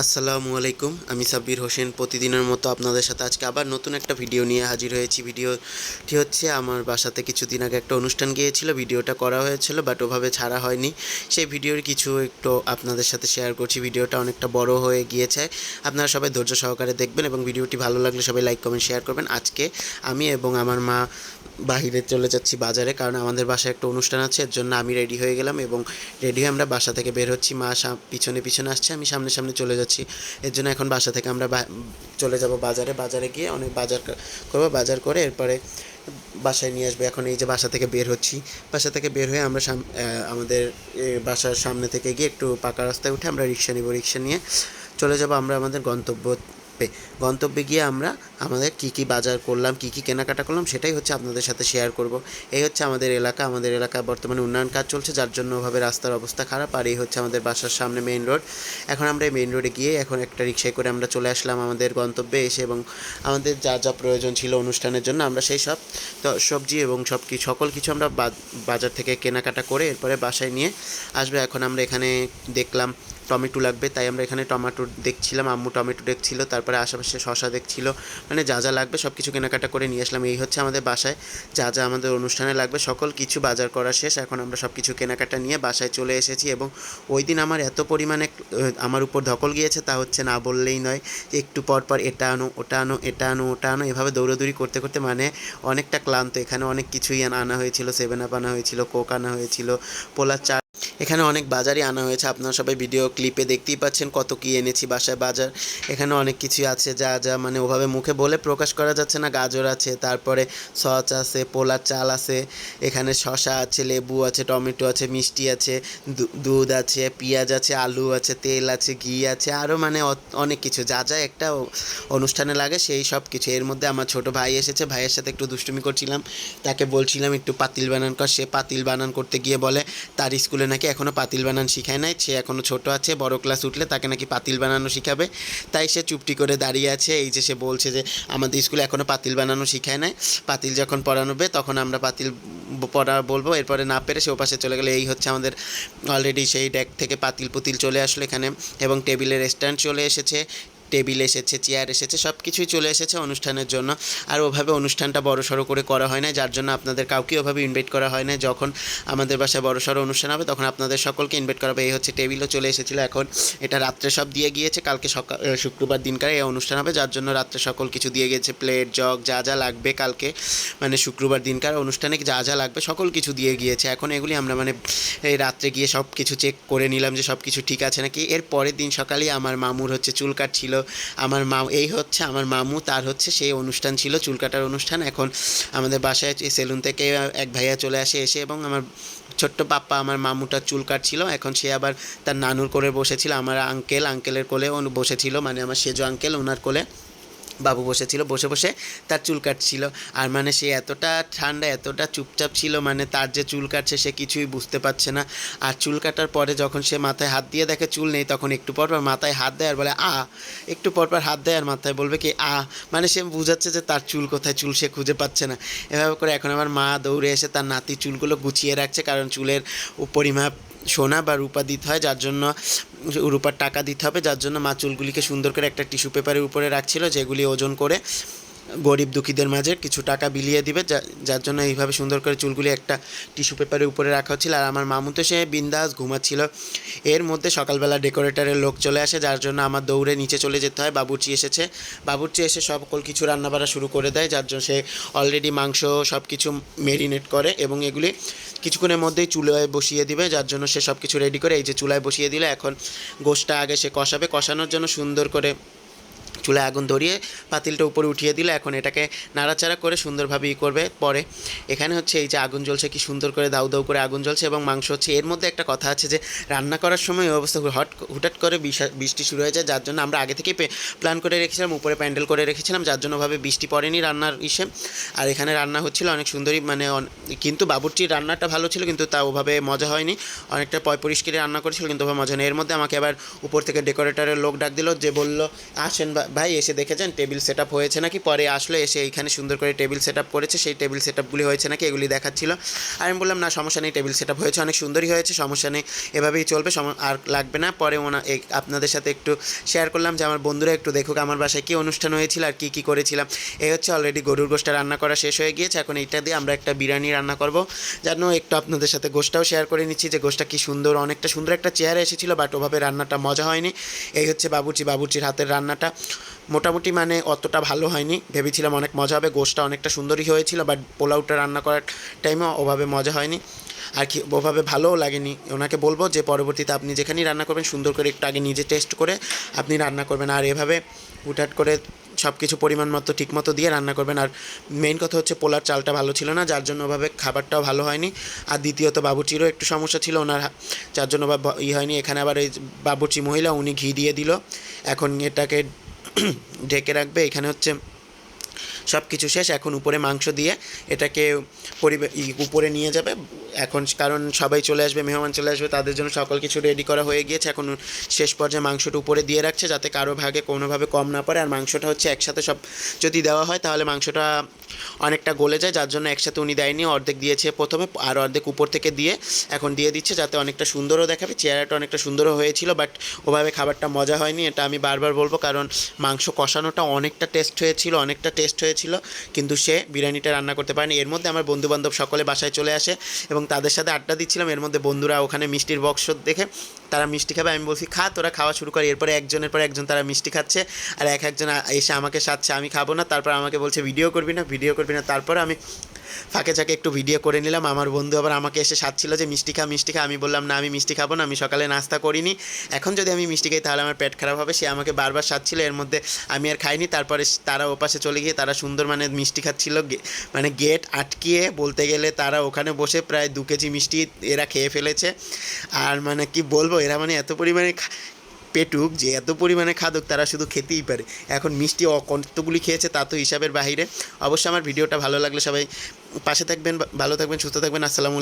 আসসালামু আলাইকুম, আমি সাব্বির হোসেন। প্রতিদিনের মতো আপনাদের সাথে আজকে আবার নতুন একটা ভিডিও নিয়ে হাজির হয়েছি। ভিডিওটি হচ্ছে আমার বাসাতে কিছুদিন আগে একটা অনুষ্ঠান গিয়েছিল, ভিডিওটা করা হয়েছিল বাট ওভাবে ছাড়া হয়নি। সেই ভিডিওর কিছু একটু আপনাদের সাথে শেয়ার করছি। ভিডিওটা অনেকটা বড় হয়ে গিয়েছে, আপনারা সবাই ধৈর্য সহকারে দেখবেন এবং ভিডিওটি ভালো লাগলে সবাই লাইক কমেন্ট শেয়ার করবেন। আজকে আমি এবং আমার মা বাহিরে চলে যাচ্ছি বাজারে, কারণ আমাদের বাসায় একটা অনুষ্ঠান আছে। এর জন্য আমি রেডি হয়ে গেলাম এবং রেডি হয়ে আমরা বাসা থেকে বের হচ্ছি। মা পিছনে পিছনে আসছে, আমি সামনে সামনে চলে যাচ্ছি। এর জন্য এখন বাসা থেকে আমরা চলে যাব বাজারে। বাজারে গিয়ে অনেক বাজার করবো, বাজার করে এরপরে বাসায় নিয়ে আসবো। এখন এই যে বাসা থেকে বের হচ্ছি, বাসা থেকে বের হয়ে আমরা আমাদের বাসার সামনে থেকে গিয়ে একটু পাকা রাস্তায় উঠে আমরা রিক্সা নিব। রিক্সা নিয়ে চলে যাব আমরা আমাদের গন্তব্যে গিয়ে আমরা আমাদের কী কী বাজার করলাম, কী কী কেনাকাটা করলাম, সেটাই হচ্ছে আপনাদের সাথে শেয়ার করব। এই হচ্ছে আমাদের এলাকা। আমাদের এলাকায় বর্তমানে উন্নয়ন কাজ চলছে, যার জন্য ওভাবে রাস্তার অবস্থা খারাপ। আর এই হচ্ছে আমাদের বাসার সামনে মেইন রোড। এখন আমরা এই মেইন রোডে গিয়ে এখন একটা রিক্সায় করে আমরা চলে আসলাম আমাদের গন্তব্যে এসে, এবং আমাদের যা যা প্রয়োজন ছিল অনুষ্ঠানের জন্য আমরা সেই সব সবজি এবং সকল কিছু আমরা বাজার থেকে কেনাকাটা করে এরপরে বাসায় নিয়ে আসবে। এখন আমরা এখানে দেখলাম টমেটো লাগবে, তাই আমরা এখানে টমেটো দেখছিলাম, আম্মু টমেটো দেখছিল, তারপরে আশেপাশে শশা দেখছিল। মানে যা যা লাগবে সব কিছু কেনাকাটা করে নিয়ে আসলাম। এই হচ্ছে আমাদের বাসায় যা যা আমাদের অনুষ্ঠানে লাগবে সকল কিছু বাজার করা শেষ। এখন আমরা সব কিছু কেনাকাটা নিয়ে বাসায় চলে এসেছি। এবং ওই দিন আমার এত পরিমাণে আমার উপর ধকল গিয়েছে, তা হচ্ছে না বললেই নয়। একটু পর পর এটা আনো, ওটা আনো, এটা আনো, ওটা আনো, এভাবে দৌড়াদৌড়ি করতে করতে মানে অনেকটা ক্লান্ত। এখানে অনেক কিছুই আনা হয়েছিল, 7 আপ আনা হয়েছিল, কোক আনা হয়েছিল, পোলার চা, এখানে অনেক বাজারই আনা হয়েছে। আপনারা সবাই ভিডিও ক্লিপে দেখতেই পাচ্ছেন কত কী এনেছি বাসায় বাজার। এখানে অনেক কিছুই আছে যা যা মানে ওভাবে মুখে বলে প্রকাশ করা যাচ্ছে না। গাজর আছে, তারপরে সস আছে, পোলার চাল আছে, এখানে শসা আছে, লেবু আছে, টমেটো আছে, মিষ্টি আছে, দুধ আছে, পেঁয়াজ আছে, আলু আছে, তেল আছে, ঘি আছে, আরও মানে অনেক কিছু যা যা একটা অনুষ্ঠানে লাগে সেই সব কিছু। এর মধ্যে আমার ছোটো ভাই এসেছে, ভাইয়ের সাথে একটু দুষ্টুমি করছিলাম, তাকে বলছিলাম একটু পাতিল বানান কর। সে পাতিল বানান করতে গিয়ে বলে তার স্কুলে নাকি এখনও পাতিল বানান শিখায় নাই, সে এখনও ছোটো আছে, বড় ক্লাস উঠলে তাকে নাকি পাতিল বানানো শিখাবে। তাই সে চুপটি করে দাঁড়িয়ে আছে। এই যে সে বলছে যে আমাদের স্কুলে এখনও পাতিল বানানো শিখায় নাই, পাতিল যখন পড়ানোবে তখন আমরা পাতিল বলবো। এরপরে না পেরে সে ওপাশে চলে গেলে। এই হচ্ছে আমাদের অলরেডি সেই ডেক থেকে পাতিল পুতিল চলে আসলো এখানে, এবং টেবিলের স্ট্যান্ড চলে এসেছে, টেবিল এসেছে, চেয়ার এসেছে, সব কিছুই চলে এসেছে অনুষ্ঠানের জন্য। আর ওভাবে অনুষ্ঠানটা বড়সড় করে করা হয় না, যার জন্য আপনাদের কাউকে ওভাবে ইনভাইট করা হয় না। যখন আমাদের বাসায় বড়সড় অনুষ্ঠান হবে তখন আপনাদের সকলকে ইনভাইট করা হবে। এই হচ্ছে টেবিলও চলে এসেছিলো। এখন এটা রাত্রে সব দিয়ে গিয়েছে, কালকে শুক্রবার দিনকার এই অনুষ্ঠান হবে, যার জন্য রাত্রে সকল কিছু দিয়ে গিয়েছে, প্লেট জগ যা যা লাগবে কালকে মানে শুক্রবার দিনকার অনুষ্ঠানে যা যা লাগবে সকল কিছু দিয়ে গিয়েছে। এখন এগুলি আমরা মানে এই রাত্রে গিয়ে সব কিছু চেক করে নিলাম যে সব কিছু ঠিক আছে নাকি। এর পরের দিন সকালেই আমার মামুর হচ্ছে চুল কাটছিল। এই হচ্ছে আমার মামু, তার হচ্ছে সেই অনুষ্ঠান ছিল, চুল কাটার অনুষ্ঠান। এখন আমাদের বাসায় সেলুন থেকে এক ভাইয়া চলে এসে এবং আমার ছোট্ট পাপ্পা আমার মামুটার চুল কাটছিল। এখন সে আবার তার নানুর কোলে বসেছিল, আমার আঙ্কেলের কোলে বসেছিল, মানে আমার সেজো আঙ্কেল, ওনার কোলে বাবু বসেছিল, বসে বসে তার চুল কাটছিল। আর মানে সে এতটা ঠান্ডা, এতটা চুপচাপ ছিল, মানে তার যে চুল কাটছে সে কিছুই বুঝতে পারছে না। আর চুল কাটার পরে যখন সে মাথায় হাত দিয়ে দেখে চুল নেই, তখন একটু পর পর মাথায় হাত দেয় আর বলে একটু পর পর হাত দেয় আর মাথায় বলবে কি মানে সে বুঝাচ্ছে যে তার চুল কোথায়, চুল সে খুঁজে পাচ্ছে না। এভাবে করে এখন আমার মা দৌড়ে এসে তার নাতি চুলগুলো গুছিয়ে রাখছে, কারণ চুলের পরিমাপ সোনা বা রূপা দিতে হয়, যার জন্য রূপার টাকা দিতে হবে, যার জন্য মা চুলগুলিকে সুন্দর করে একটা টিস্যু পেপারের উপরে রাখছিল, যেগুলি ওজন করে গরিব দুঃখীদের মাঝে কিছু টাকা বিলিয়ে দিবে, যার জন্য এইভাবে সুন্দর করে চুলগুলি একটা টিস্যু পেপারের উপরে রাখা হচ্ছিল। আর আমার মামু তো সে বিন্দাস ঘুমাচ্ছিল। এর মধ্যে সকালবেলা ডেকোরেটরের লোক চলে আসে, যার জন্য আমার দৌড়ে নিচে চলে যেতে হয়। বাবুর্চি এসেছে, বাবুর্চি এসে সকল কিছু রান্নাবাড়া শুরু করে দেয়, যার জন্য সে অলরেডি মাংস সব কিছু ম্যারিনেট করে এবং এগুলি কিছুক্ষণের মধ্যেই চুলায় বসিয়ে দিবে, যার জন্য সে সব কিছু রেডি করে এই যে চুলায় বসিয়ে দিলে। এখন গোশটা আগে সে কষাবে, কষানোর জন্য সুন্দর করে চুলায় আগুন ধরিয়ে পাতিলটা উপরে উঠিয়ে দিলে এখন এটাকে নাড়াচাড়া করে সুন্দরভাবে করবে। পরে এখানে হচ্ছে এই যে আগুন জ্বলছে, কি সুন্দর করে দাউ দাউ করে আগুন জ্বলছে এবং মাংস হচ্ছে। এর মধ্যে একটা কথা আছে যে রান্না করার সময় এই অবস্থা হুটহাট করে বৃষ্টি শুরু হয়ে যায়, যার জন্য আমরা আগে থেকেই প্ল্যান করে রেখেছিলাম, উপরে প্যান্ডেল করে রেখেছিলাম, যার জন্যভাবে বৃষ্টি পড়েনি রান্নার ইসে। আর এখানে রান্না হচ্ছিল অনেক সুন্দরই, মানে কিন্তু বাবুর্চির রান্নাটা ভালো ছিল, কিন্তু তা ওভাবে মজা হয়নি। অনেকটা পরিষ্কারে রান্না করেছিল, কিন্তু ওভাবে মজা নেই। এর মধ্যে আমাকে আবার উপর থেকে ডেকোরেটরের লোক ডাক দিল, যে বলল আসেন ভাই এসে দেখেছেন টেবিল সেট আপ হয়েছে নাকি, পরে আসলো এসে এইখানে সুন্দর করে টেবিল সেট আপ করেছে, সেই টেবিল সেট আপগুলি হয়েছে নাকি এগুলি দেখাচ্ছিল। আর আমি বললাম না সমস্যা নেই, টেবিল সেট আপ হয়েছে, অনেক সুন্দরই হয়েছে, সমস্যা নেই, এভাবেই চলবে, আর লাগবে না। পরে আপনাদের সাথে একটু শেয়ার করলাম যে আমার বন্ধুরা একটু দেখুক আমার বাসায় কী অনুষ্ঠান হয়েছিল আর কী কী করেছিলাম। এই হচ্ছে অলরেডি গরুর গোশটা রান্না করা শেষ হয়ে গিয়েছে, এখন এইটা দিয়ে আমরা একটা বিরিয়ানি রান্না করব, যেন একটু আপনাদের সাথে গোশটাও শেয়ার করে নিচ্ছি যে গোশটা কী সুন্দর, অনেকটা সুন্দর একটা চেয়ারে এসেছিলো, বাট ওভাবে রান্নাটা মজা হয়নি। এই হচ্ছে বাবুর্চির হাতের রান্নাটা, মোটামুটি মানে অতটা ভালো হয়নি, ভেবেছিলাম অনেক মজা হবে, গোশটা অনেকটা সুন্দরই হয়েছিল, বাট পোলাওটা রান্না করার টাইমে ওভাবে মজা হয়নি আর কি, ওভাবে ভালোও লাগেনি। ওনাকে বলবো যে পরবর্তীতে আপনি যেখানেই রান্না করবেন সুন্দর করে একটু আগে নিজে টেস্ট করে আপনি রান্না করবেন, আর এভাবে হুটহাট করে সব কিছু পরিমাণ মতো ঠিক মতো দিয়ে রান্না করবেন। আর মেইন কথা হচ্ছে পোলার চালটা ভালো ছিল না, যার জন্য ওভাবে খাবারটাও ভালো হয়নি। আর দ্বিতীয়ত বাবুর্চিরও একটু সমস্যা ছিল ওনার, যার জন্য হয়নি। এখানে আবার এই বাবুর্চি মহিলা উনি ঘি দিয়ে দিল, এখন এটাকে ঢেকে রাখবে। এখানে হচ্ছে সব কিছু শেষ, এখন উপরে মাংস দিয়ে এটাকে উপরে নিয়ে যাবে এখন, কারণ সবাই চলে আসবে, মেহমান চলে আসবে, তাদের জন্য সকল কিছু রেডি করা হয়ে গিয়েছে। এখন শেষ পর্যায়ে মাংসটা উপরে দিয়ে রাখছে যাতে কারো ভাগে কোনোভাবে কম না পড়ে। আর মাংসটা হচ্ছে একসাথে সব যদি দেওয়া হয় তাহলে মাংসটা অনেকটা গলে যায়, যার জন্য একসাথে উনি দেয়নি, অর্ধেক দিয়েছে প্রথমে আর অর্ধেক উপর থেকে দিয়ে এখন দিয়ে দিচ্ছে যাতে অনেকটা সুন্দরও দেখাবে। চেহারাটা অনেকটা সুন্দরও হয়েছিল, বাট ওভাবে খাবারটা মজা হয়নি, এটা আমি বারবার বলবো, কারণ মাংস কষানোটা অনেকটা টেস্ট হয়েছিল, কিন্তু সে বিরিয়ানিটা রান্না করতে পারেনি। এর মধ্যে আমার বন্ধুবান্ধব সকলে বাসায় চলে আসে এবং তাদের সাথে আড্ডা দিচ্ছিলাম, এর মধ্যে বন্ধুরা ওখানে মিষ্টির বক্স দেখে তারা মিষ্টি খাবে, আমি বলছি খা, তোরা খাওয়া শুরু করে। এরপরে একজনের পর একজন তারা মিষ্টি খাচ্ছে, আর একজন এসে আমাকে সাথে আমি খাবো না, তারপর আমাকে বলছে ভিডিও করবি না। তারপর আমি ফাঁকে চাকে একটু ভিডিও করে নিলাম। আমার বন্ধু আবার আমাকে এসে সাধছিল যে মিষ্টি খা। আমি বললাম না আমি মিষ্টি খাবো না, আমি সকালে নাস্তা করিনি, এখন যদি আমি মিষ্টি খাই তাহলে আমার পেট খারাপ হবে। সে আমাকে বারবার সাধছিল, এর মধ্যে আমি আর খাইনি। তারপরে তারা ওপাশে চলে গিয়ে তারা সুন্দর মানে মিষ্টি খাচ্ছিল, মানে গেট আটকিয়ে বলতে গেলে তারা ওখানে বসে প্রায় 2 কেজি মিষ্টি এরা খেয়ে ফেলেছে। আর মানে কি বলবো, এরা মানে এত পরিমাণে পেটুক যে এত পরিমাণে খাদক, তারা শুধু খেতেই পারে। এখন মিষ্টি কতগুলি খেয়েছে তা তো হিসাবের বাহিরে। অবশ্যই আমার ভিডিওটা ভালো লাগলে সবাই পাশে থাকবেন, ভালো থাকবেন, সুস্থ থাকবেন। আসসালামু আলাইকুম।